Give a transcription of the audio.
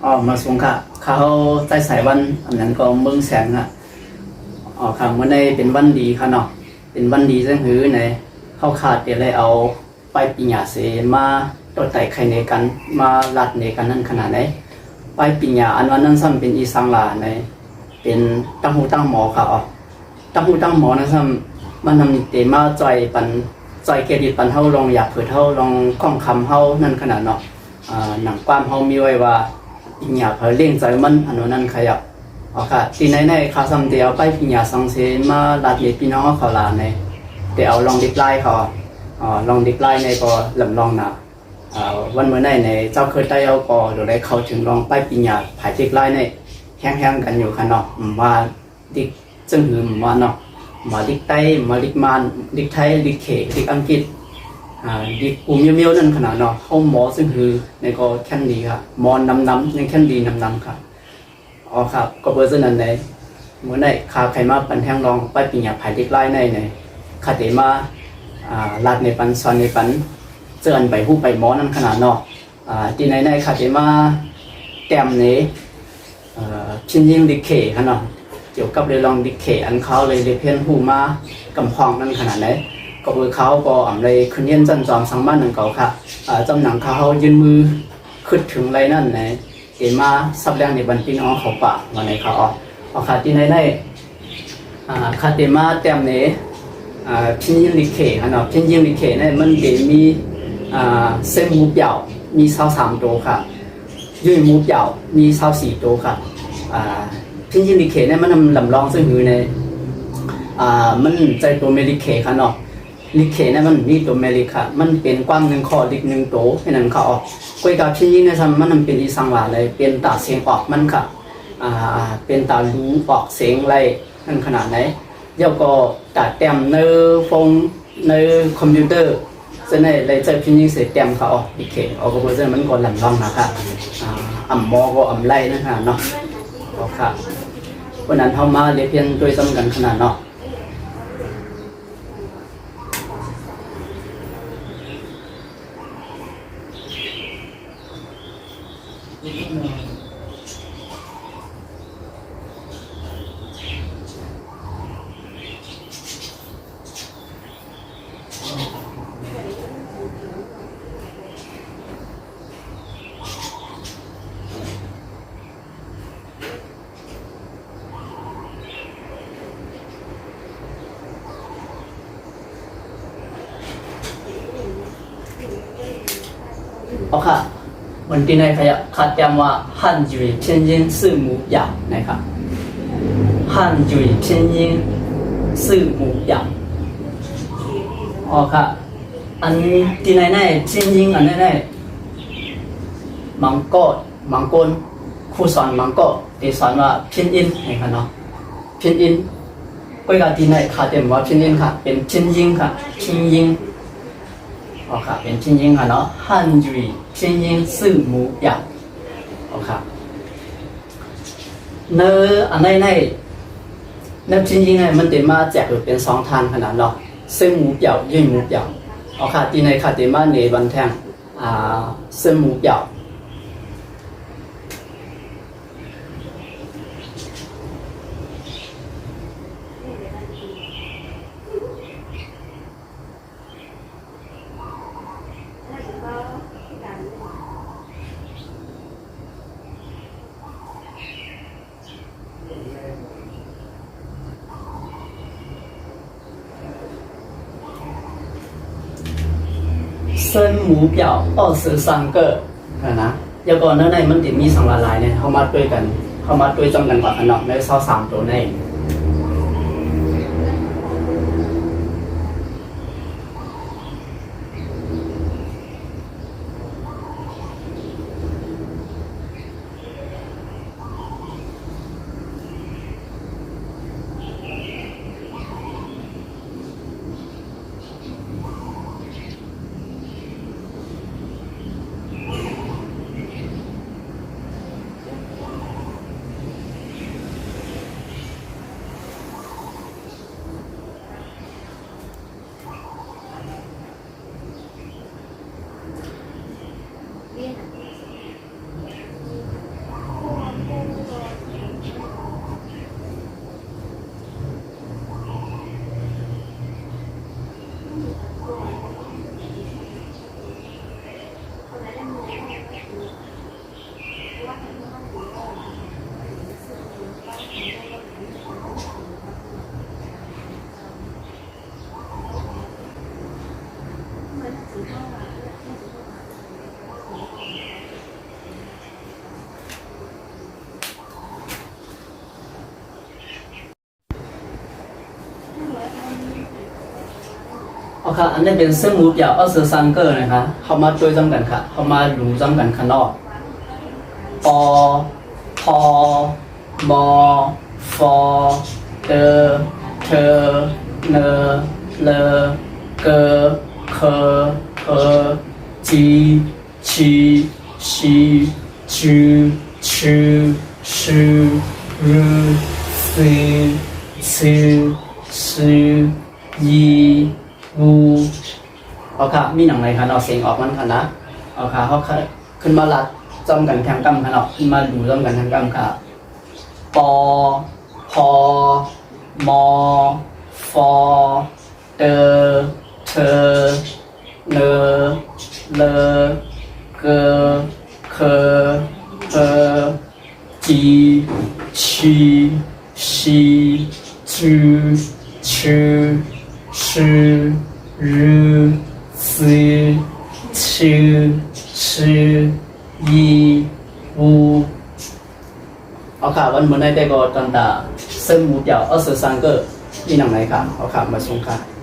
อ๋อมาสูงค่ะเขาใจใส่วันอันนั้นก็เมืองแสงค่ะอ๋อค่ะเมื่อในเป็นวันดีค่ะเนาะเป็นวันดีซึ่งหือในเข้าขาดเดี๋ยวเลยเอาไปปีญาเสมาตดไต่ไข่ในกันมาลัดในกันนั่นขนาดไหนไปปีญาอันวันนั้นซ้ำเป็นอีสังลาในเป็นตั้งหูตั้งหมอค่ะอ๋อตั้งหูตั้งหมอนะซ้ำมันทำเตมาใจปันใจเครดิตปันเท่าลองอยากเผื่อเท่าลองข้องคำเท่านั่นขนาดเนาะหนังความเฮามีไว้ว่าปีญาเผยเลี้ยงใจมันอันนั้นขยับอ๋อค่ะที่ไหนข้าซ้ำเดียวไปปีญาสังเสมาลัดเยพี่น้องเขาลาในเดี๋ยวลองดิบไล่เขาลองดิบไล่ในก็ลำลองนะวันเมื่อในเจ้าเคยได้เอาก็โดยได้เขาถึงลองไปปีญาผายดิบไล่ในแห้งๆกันอยู่ค่ะเนาะว่าดิกซึ่งหือว่าเนาะมาดิกไต้มาดิกมานดิกไทยดิกเขดิกอังกฤษดิกอูเมียวนั่นขนาดเนาะเขาหมอซึ่งหือในก็แค่ดีค่ะมอนน้ำยังแค่ดีน้ำค่ะอ๋อครับก็เบอร์นั้นในเมื่อในข้าใครมาปันแห้งลองไปปีญาผายดิกไล่ในคาเตมาลาดในปันซอนในปันเจออันไปหู้ไปหมอนั่นขนาดเนาะที่ในคาเตมาแต้มนี้ชิ้นยิงดิเคขนาดเกี่ยวกับเรื่องลองดิเคอันเขาเลยเพี้ยนหูมากำพองนั่นขนาดไหนก็เบอร์เขาก็อ่ำเลยขึ้นเย็นจันจอมสังบ้านหนังเขาค่ะจำหนังเขายืนมือขึ้นถึงไรนั่นไหนเกี่ยมาซับแรงในบันพี่น้องเขาปะวันไหนเขาเอาขาที่ในคาเตมาแต้มนี้พินยิงลิเคขนาดพินยิงลิเคเนี่ยมันเดี๋ยวมีเส้นมูเปี่ยวมี23ตัวค่ะยืนมูเปี่ยวมี24ตัวค่ะพินยิงลิเคเนี่ยมันทำลำลองซึ่งหือในมันใจตัวเมลิเคค่ะเนาะลิเคเนี่ยมันมีตัวเมลิค่ะมันเป็นกว้างหนึ่งคอลิกหนึ่งโตให้นั่นค่ะออกคุยกับพินยิงเนี่ยมันทำเป็นอีสังหวาเลยเป็นตาเสียงออกมันค่ะเป็นตารู้ออกเสียงอะไรนั่นขนาดไหนเดี๋ยวก็ตัดเต็มในโฟนในคอมพิวเตอร์จะในเลยจะพิมพ์ยิงเสร็จเต็มเขาโอเคเอาก็เพราะฉะนั้นมันก็หลั่งลองนะครับอ่ำมอก็อ่ำไล่นะครับเนาะโอเควันนั้นเขามาเรียนเพียงด้วยซ้ำกันขนาดเนาะโอเควันที่ในขยะคัดเตรียมว่าฮันจุยเพียงยิงสื่อหมูหยาบนะครับฮันจุยเพียงยิงสื่อหมูหยาบโอเคอันที่ในเพียงยิงอันในมังกรครูสอนมังกรที่สอนว่าเพียงยิงนะครับเนาะเพียงยิงก็การที่ในคัดเตรียมว่าเพียงยิงค่ะเป็นเพียงยิงค่ะเพียงยิงโอเคเป็นพินยิงค่ะเนาะฮันจุยพินยิงสื่อหมูหยาบโอเคเนื้ออันในพินยิงเนี่ยมันเต็มมาแจกเป็น2ทานขนาดเนาะซึ่งหมูหยาบยื่นหมูหยาบโอเคที่ในค่ะเต็มมาในบันแทงซึ่งหมูหยาบ生母表23个นะเดี๋ยวก่อนเนื้อในมันติดมี2ละลายเนี่ยเขามาด้วยกันเขามาด้วยจำกันกว่าขนมใน23ตัวใน ค่ะอันนี้เป็น声母表23个นะคะเข้ามาช่วยจำกันค่ะเข้ามารู้จำกันข้างนอกปอพอมอฟอเตเธเนเลเกเคเฮจีชีชีจูชูชูรูซีซีซูยีวูเอาค่ะมีหนังไหนคะเอาเสียงออกมันค่ะนะเอาค่ะเขาขึ้นมาลัดจำกันแทงกำค่ะเนาะขึ้นมาดูจำกันแทงกำค่ะปอพอมอฟอเตเธเนเลเกเคเฮจีชีชีจูชูชูรูซีชูชูยีวูเอาค่ะวันเมื่อไหร่ได้ก็ตอนตาเส้นหมูเดี่ยว23个มีหนังไหนค่ะเอาค่ะมาส่งค่ะ